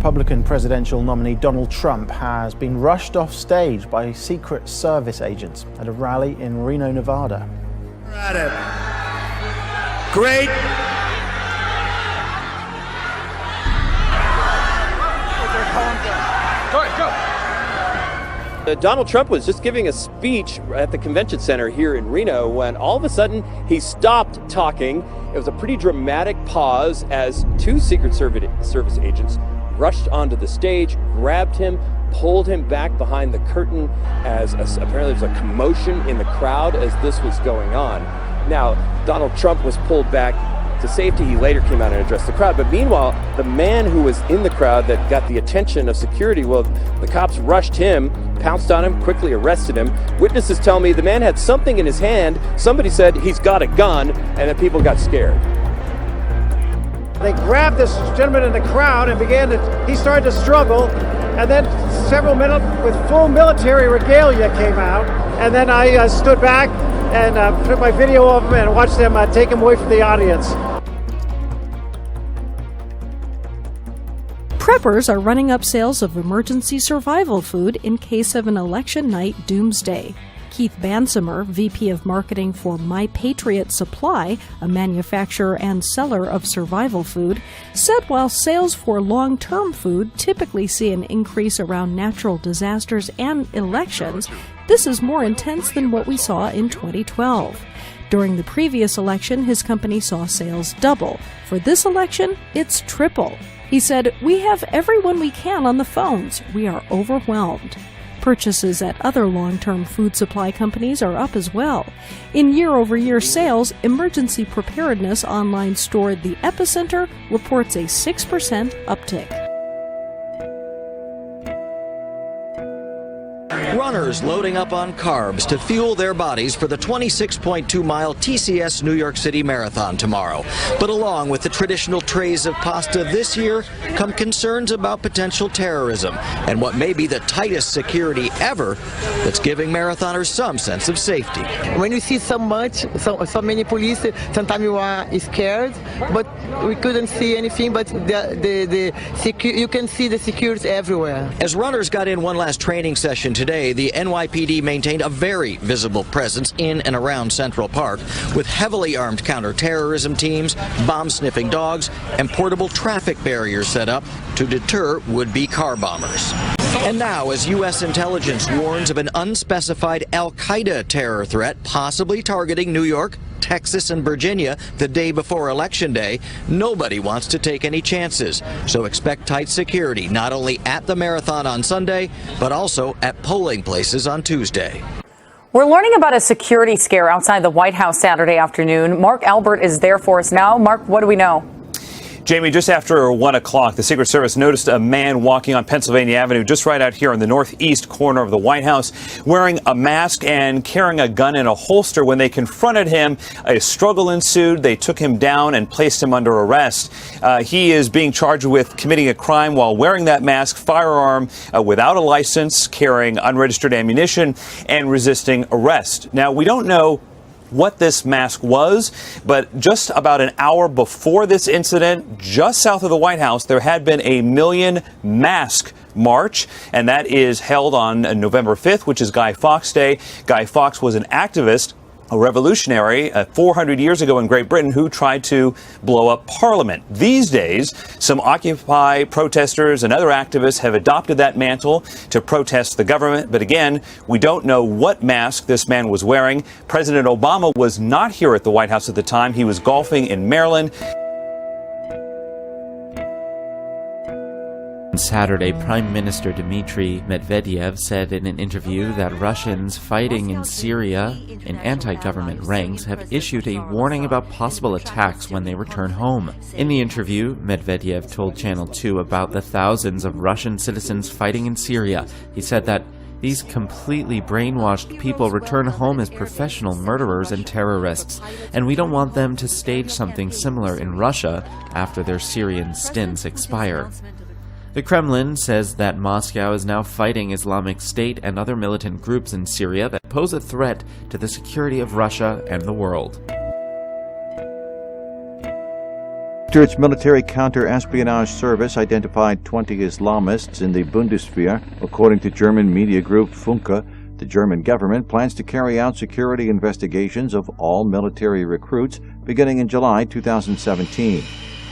Republican presidential nominee Donald Trump has been rushed off stage by Secret Service agents at a rally in Reno, Nevada. At it. Great. Donald Trump was just giving a speech at the convention center here in Reno when all of a sudden he stopped talking. It was a pretty dramatic pause as two Secret Service agents rushed onto the stage, grabbed him, pulled him back behind the curtain as apparently there was a commotion in the crowd as this was going on. Now, Donald Trump was pulled back to safety. He later came out and addressed the crowd. But meanwhile, the man who was in the crowd that got the attention of security, well, the cops rushed him, pounced on him, quickly arrested him. Witnesses tell me the man had something in his hand. Somebody said he's got a gun, and then people got scared. They grabbed this gentleman in the crowd and he started to struggle. And then several men with full military regalia came out. And then I stood back and took my video of him and watched them take him away from the audience. Preppers are running up sales of emergency survival food in case of an election night doomsday. Keith Bansimer, VP of Marketing for My Patriot Supply, a manufacturer and seller of survival food, said while sales for long-term food typically see an increase around natural disasters and elections, this is more intense than what we saw in 2012. During the previous election, his company saw sales double. For this election, it's triple. He said, "We have everyone we can on the phones. We are overwhelmed." Purchases at other long-term food supply companies are up as well. In year-over-year sales, emergency preparedness online store The Epicenter reports a 6% uptick. Runners loading up on carbs to fuel their bodies for the 26.2-mile TCS New York City Marathon tomorrow. But along with the traditional trays of pasta this year come concerns about potential terrorism and what may be the tightest security ever that's giving marathoners some sense of safety. When you see so many police, sometimes you are scared, but we couldn't see anything, but you can see the security everywhere. As runners got in one last training session today, the NYPD maintained a very visible presence in and around Central Park with heavily armed counterterrorism teams, bomb-sniffing dogs, and portable traffic barriers set up to deter would-be car bombers. And now, as U.S. intelligence warns of an unspecified al-Qaeda terror threat possibly targeting New York, Texas, and Virginia the day before Election Day, nobody wants to take any chances. So expect tight security not only at the marathon on Sunday, but also at polling places on Tuesday. We're learning about a security scare outside the White House Saturday afternoon. Mark Albert is there for us now. Mark, what do we know? Jamie, just after 1 o'clock, the Secret Service noticed a man walking on Pennsylvania Avenue just right out here in the northeast corner of the White House, wearing a mask and carrying a gun in a holster. When they confronted him, a struggle ensued. They took him down and placed him under arrest. He is being charged with committing a crime while wearing that mask, firearm without a license, carrying unregistered ammunition, and resisting arrest. Now, we don't know what this mask was, but just about an hour before this incident, just south of the White House, there had been a Million Mask March, and that is held on November 5th, which is Guy Fawkes Day. Guy Fawkes was an activist, a revolutionary 400 years ago in Great Britain who tried to blow up Parliament. These days, some Occupy protesters and other activists have adopted that mantle to protest the government. But again, we don't know what mask this man was wearing. President Obama was not here at the White House at the time. He was golfing in Maryland. On Saturday, Prime Minister Dmitry Medvedev said in an interview that Russians fighting in Syria in anti-government ranks have issued a warning about possible attacks when they return home. In the interview, Medvedev told Channel 2 about the thousands of Russian citizens fighting in Syria. He said that these completely brainwashed people return home as professional murderers and terrorists, and we don't want them to stage something similar in Russia after their Syrian stints expire. The Kremlin says that Moscow is now fighting Islamic State and other militant groups in Syria that pose a threat to the security of Russia and the world. After its military counter-espionage service identified 20 Islamists in the Bundeswehr, according to German media group Funke, the German government plans to carry out security investigations of all military recruits beginning in July 2017.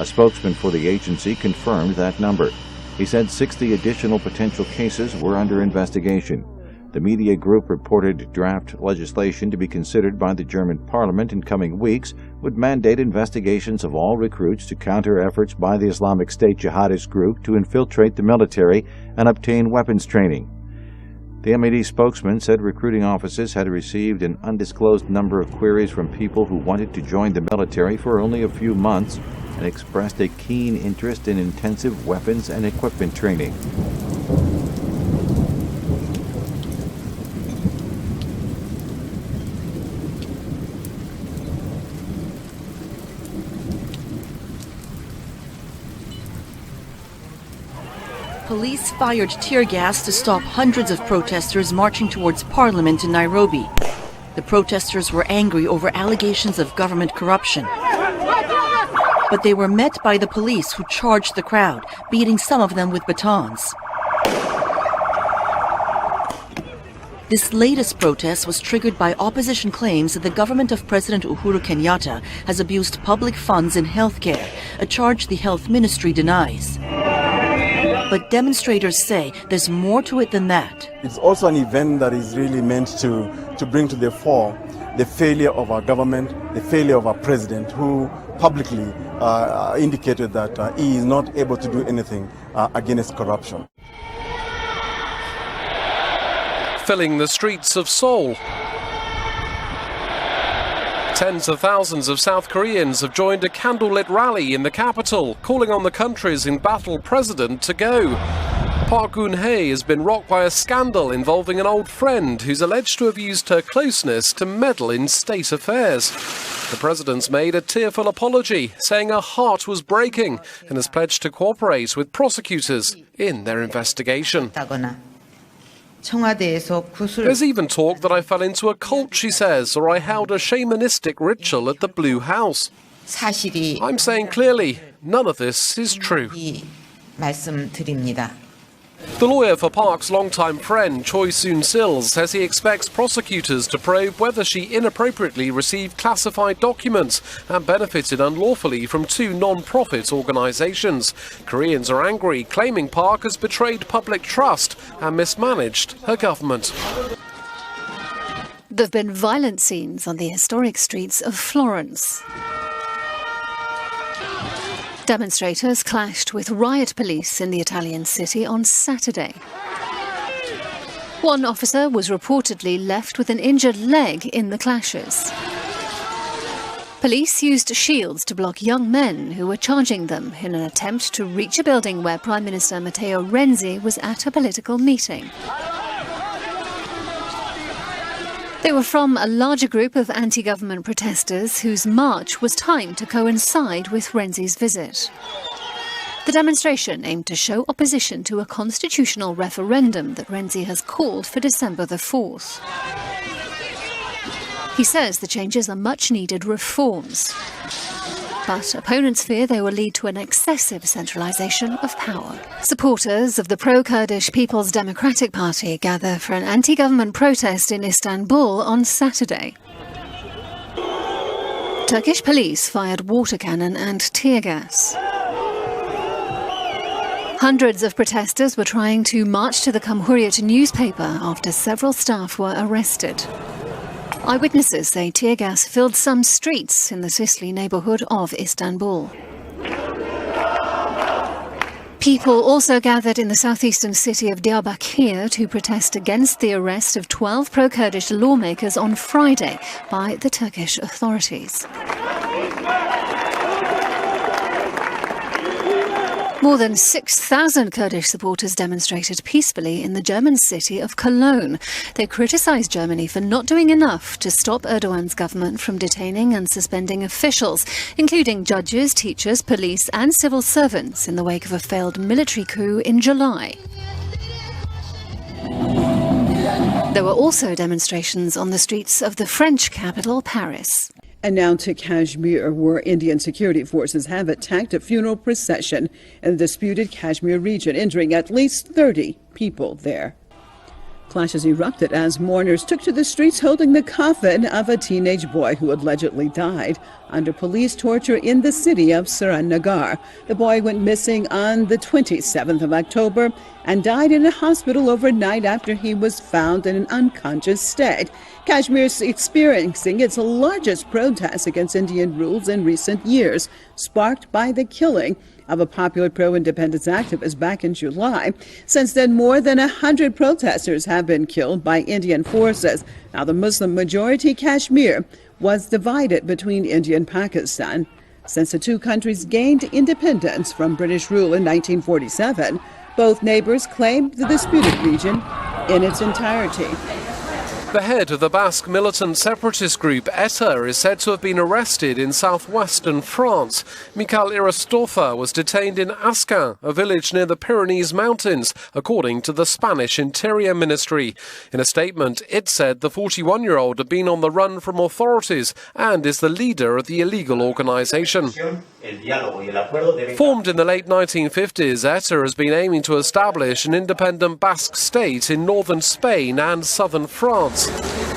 A spokesman for the agency confirmed that number. He said 60 additional potential cases were under investigation. The media group reported draft legislation to be considered by the German parliament in coming weeks would mandate investigations of all recruits to counter efforts by the Islamic State jihadist group to infiltrate the military and obtain weapons training. The MAD spokesman said recruiting offices had received an undisclosed number of queries from people who wanted to join the military for only a few months and expressed a keen interest in intensive weapons and equipment training. Police fired tear gas to stop hundreds of protesters marching towards Parliament in Nairobi. The protesters were angry over allegations of government corruption. But they were met by the police, who charged the crowd, beating some of them with batons. This latest protest was triggered by opposition claims that the government of President Uhuru Kenyatta has abused public funds in healthcare, a charge the health ministry denies. But demonstrators say there's more to it than that. It's also an event that is really meant to bring to the fore the failure of our government, the failure of our president, who publicly indicated that he is not able to do anything against corruption. Filling the streets of Seoul. Tens of thousands of South Koreans have joined a candlelit rally in the capital, calling on the country's embattled president to go. Park Geun-hye has been rocked by a scandal involving an old friend who's alleged to have used her closeness to meddle in state affairs. The president's made a tearful apology, saying her heart was breaking, and has pledged to cooperate with prosecutors in their investigation. There's even talk that I fell into a cult, she says, or I held a shamanistic ritual at the Blue House. I'm saying clearly, none of this is true. The lawyer for Park's longtime friend, Choi Soon-sil, says he expects prosecutors to probe whether she inappropriately received classified documents and benefited unlawfully from two non-profit organisations. Koreans are angry, claiming Park has betrayed public trust and mismanaged her government. There have been violent scenes on the historic streets of Florence. Demonstrators clashed with riot police in the Italian city on Saturday. One officer was reportedly left with an injured leg in the clashes. Police used shields to block young men who were charging them in an attempt to reach a building where Prime Minister Matteo Renzi was at a political meeting. They were from a larger group of anti-government protesters whose march was timed to coincide with Renzi's visit. The demonstration aimed to show opposition to a constitutional referendum that Renzi has called for December the 4th. He says the changes are much-needed reforms. But opponents fear they will lead to an excessive centralisation of power. Supporters of the pro-Kurdish People's Democratic Party gather for an anti-government protest in Istanbul on Saturday. Turkish police fired water cannon and tear gas. Hundreds of protesters were trying to march to the Cumhuriyet newspaper after several staff were arrested. Eyewitnesses say tear gas filled some streets in the Sisli neighbourhood of Istanbul. People also gathered in the southeastern city of Diyarbakir to protest against the arrest of 12 pro-Kurdish lawmakers on Friday by the Turkish authorities. More than 6,000 Kurdish supporters demonstrated peacefully in the German city of Cologne. They criticised Germany for not doing enough to stop Erdogan's government from detaining and suspending officials, including judges, teachers, police and civil servants in the wake of a failed military coup in July. There were also demonstrations on the streets of the French capital, Paris. And now to Kashmir, where Indian security forces have attacked a funeral procession in the disputed Kashmir region, injuring at least 30 people there. Clashes erupted as mourners took to the streets holding the coffin of a teenage boy who allegedly died under police torture in the city of Srinagar. The boy went missing on the 27th of October and died in a hospital overnight after he was found in an unconscious state. Kashmir is experiencing its largest protest against Indian rules in recent years, sparked by the killing of a popular pro-independence activist back in July. Since then, more than 100 protesters have been killed by Indian forces. Now, the Muslim-majority Kashmir was divided between India and Pakistan. Since the two countries gained independence from British rule in 1947, both neighbors claimed the disputed region in its entirety. The head of the Basque militant separatist group ETA is said to have been arrested in southwestern France. Michael Iristofa was detained in Ascan, a village near the Pyrenees Mountains, according to the Spanish Interior Ministry. In a statement, it said the 41-year-old had been on the run from authorities and is the leader of the illegal organisation. Formed in the late 1950s, ETA has been aiming to establish an independent Basque state in northern Spain and southern France.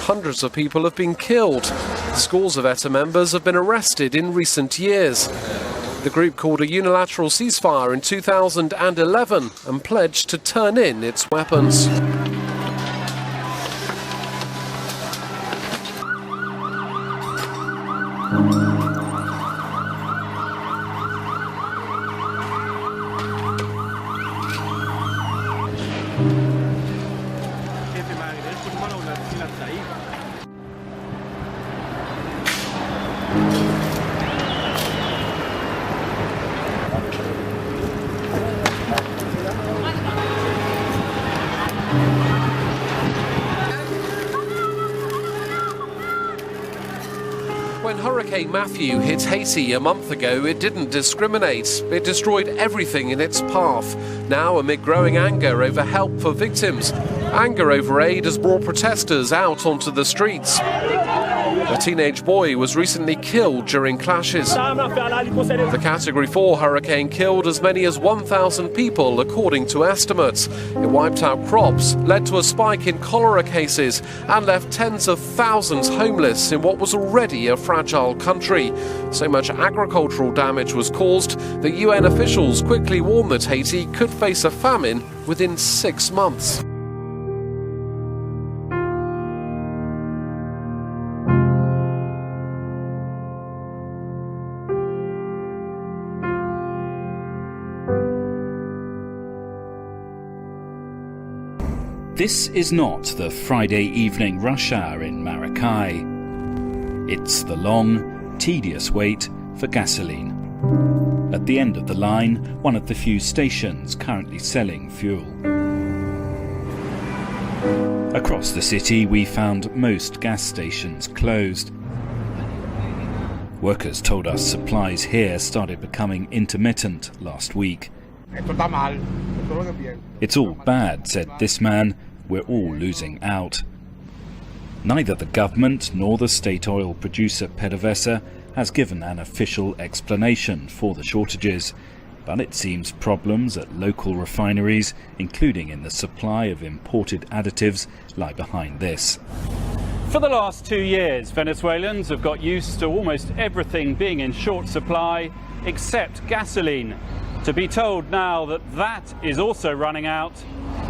Hundreds of people have been killed. Scores of ETA members have been arrested in recent years. The group called a unilateral ceasefire in 2011 and pledged to turn in its weapons. When Hurricane Matthew hit Haiti a month ago, it didn't discriminate. It destroyed everything in its path. Now, amid growing anger over help for victims, anger over aid has brought protesters out onto the streets. A teenage boy was recently killed during clashes. The Category 4 hurricane killed as many as 1,000 people, according to estimates. It wiped out crops, led to a spike in cholera cases, and left tens of thousands homeless in what was already a fragile country. So much agricultural damage was caused that UN officials quickly warned that Haiti could face a famine within 6 months. This is not the Friday evening rush hour in Maracay. It's the long, tedious wait for gasoline. At the end of the line, one of the few stations currently selling fuel. Across the city, we found most gas stations closed. Workers told us supplies here started becoming intermittent last week. It's all bad, said this man. We're all losing out. Neither the government nor the state oil producer PDVSA has given an official explanation for the shortages, but it seems problems at local refineries, including in the supply of imported additives, lie behind this. For the last 2 years, Venezuelans have got used to almost everything being in short supply except gasoline. To be told now that that is also running out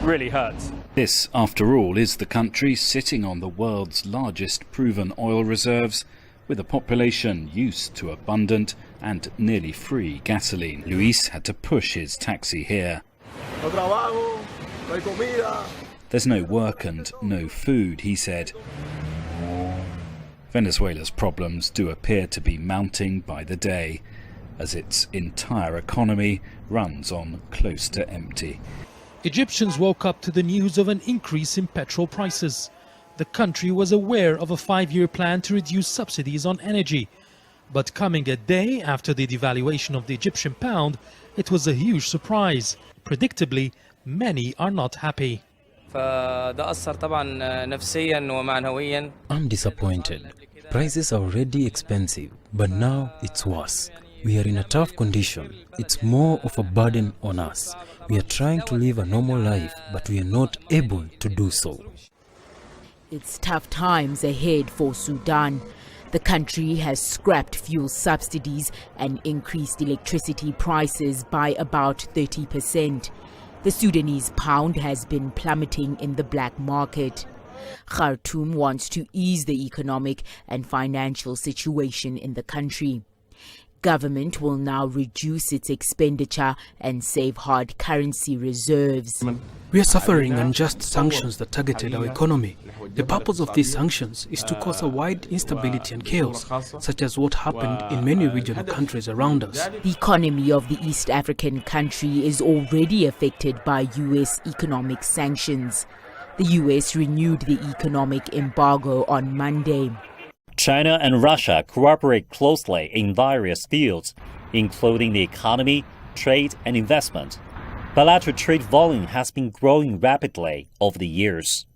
really hurts. This, after all, is the country sitting on the world's largest proven oil reserves, with a population used to abundant and nearly free gasoline. Luis had to push his taxi here. There's no work and no food, he said. Venezuela's problems do appear to be mounting by the day, as its entire economy runs on close to empty. Egyptians woke up to the news of an increase in petrol prices. The country was aware of a 5-year plan to reduce subsidies on energy. But coming a day after the devaluation of the Egyptian pound, it was a huge surprise. Predictably, many are not happy. I'm disappointed. Prices are already expensive, but now it's worse. We are in a tough condition. It's more of a burden on us. We are trying to live a normal life, but we are not able to do so. It's tough times ahead for Sudan. The country has scrapped fuel subsidies and increased electricity prices by about 30%. The Sudanese pound has been plummeting in the black market. Khartoum wants to ease the economic and financial situation in the country. Government will now reduce its expenditure and save hard currency reserves. We are suffering unjust sanctions that targeted our economy. The purpose of these sanctions is to cause a wide instability and chaos, such as what happened in many regional countries around us. The economy of the East African country is already affected by U.S. economic sanctions. The U.S. renewed the economic embargo on Monday. China and Russia cooperate closely in various fields, including the economy, trade, and investment. Bilateral trade volume has been growing rapidly over the years.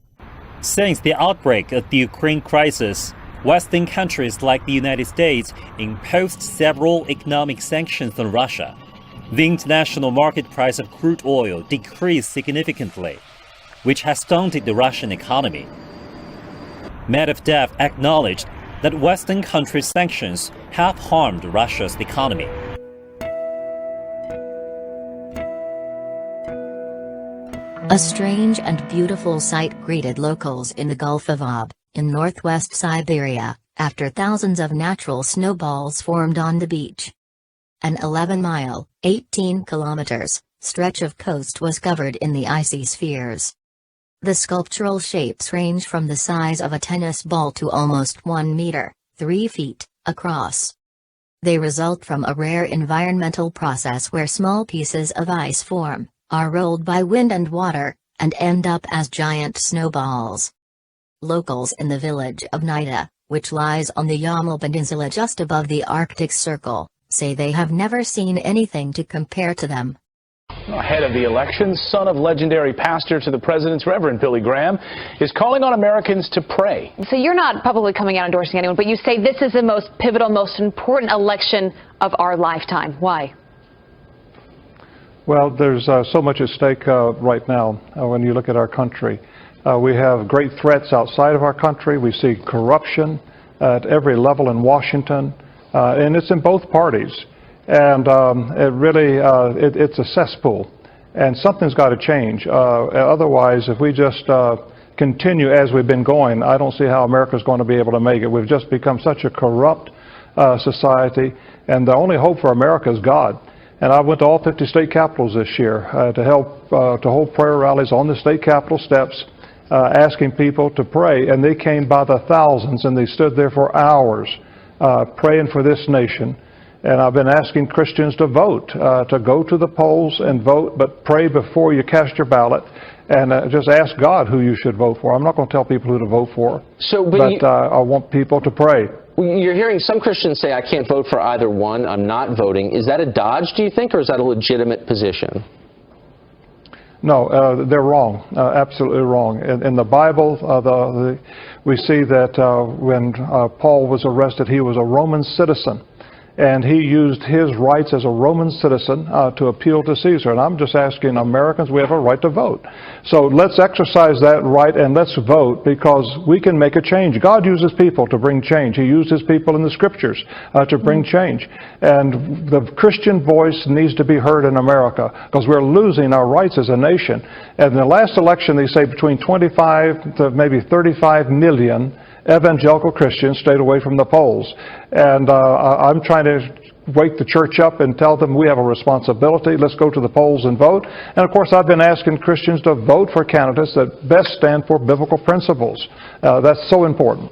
Since the outbreak of the Ukraine crisis, Western countries like the United States imposed several economic sanctions on Russia. The international market price of crude oil decreased significantly, which has stunted the Russian economy. Medvedev acknowledged that Western countries' sanctions have harmed Russia's economy. A strange and beautiful sight greeted locals in the Gulf of Ob, in northwest Siberia, after thousands of natural snowballs formed on the beach. An 11-mile, 18 kilometers, stretch of coast was covered in the icy spheres. The sculptural shapes range from the size of a tennis ball to almost 1 meter, 3 feet, across. They result from a rare environmental process where small pieces of ice form, are rolled by wind and water, and end up as giant snowballs. Locals in the village of Nida, which lies on the Yamal Peninsula just above the Arctic Circle, say they have never seen anything to compare to them. Ahead of the election, son of legendary pastor to the president's Reverend Billy Graham, is calling on Americans to pray. So you're not publicly coming out endorsing anyone, but you say this is the most pivotal, most important election of our lifetime. Why? Well, there's so much at stake right now when you look at our country. We have great threats outside of our country. We see corruption at every level in Washington, and it's in both parties. And it's a cesspool, and something's got to change. Otherwise, if we just continue as we've been going, I don't see how America's going to be able to make it. We've just become such a corrupt society, and the only hope for America is God. And I went to all 50 state capitals this year to hold prayer rallies on the state capitol steps, asking people to pray, and they came by the thousands, and they stood there for hours praying for this nation. And I've been asking Christians to vote, to go to the polls and vote, but pray before you cast your ballot, and just ask God who you should vote for. I'm not going to tell people who to vote for, but I want people to pray. You're hearing some Christians say, I can't vote for either one, I'm not voting. Is that a dodge, do you think, or is that a legitimate position? No, they're wrong, absolutely wrong. In the Bible, we see that when Paul was arrested, he was a Roman citizen. And he used his rights as a Roman citizen to appeal to Caesar. And I'm just asking Americans, we have a right to vote. So let's exercise that right and let's vote, because we can make a change. God uses people to bring change. He used his people in the scriptures to bring change. And the Christian voice needs to be heard in America, because we're losing our rights as a nation. And in the last election, they say between 25 to maybe 35 million evangelical Christians stayed away from the polls. And I'm trying to wake the church up and tell them we have a responsibility. Let's go to the polls and vote. And of course, I've been asking Christians to vote for candidates that best stand for biblical principles. That's so important.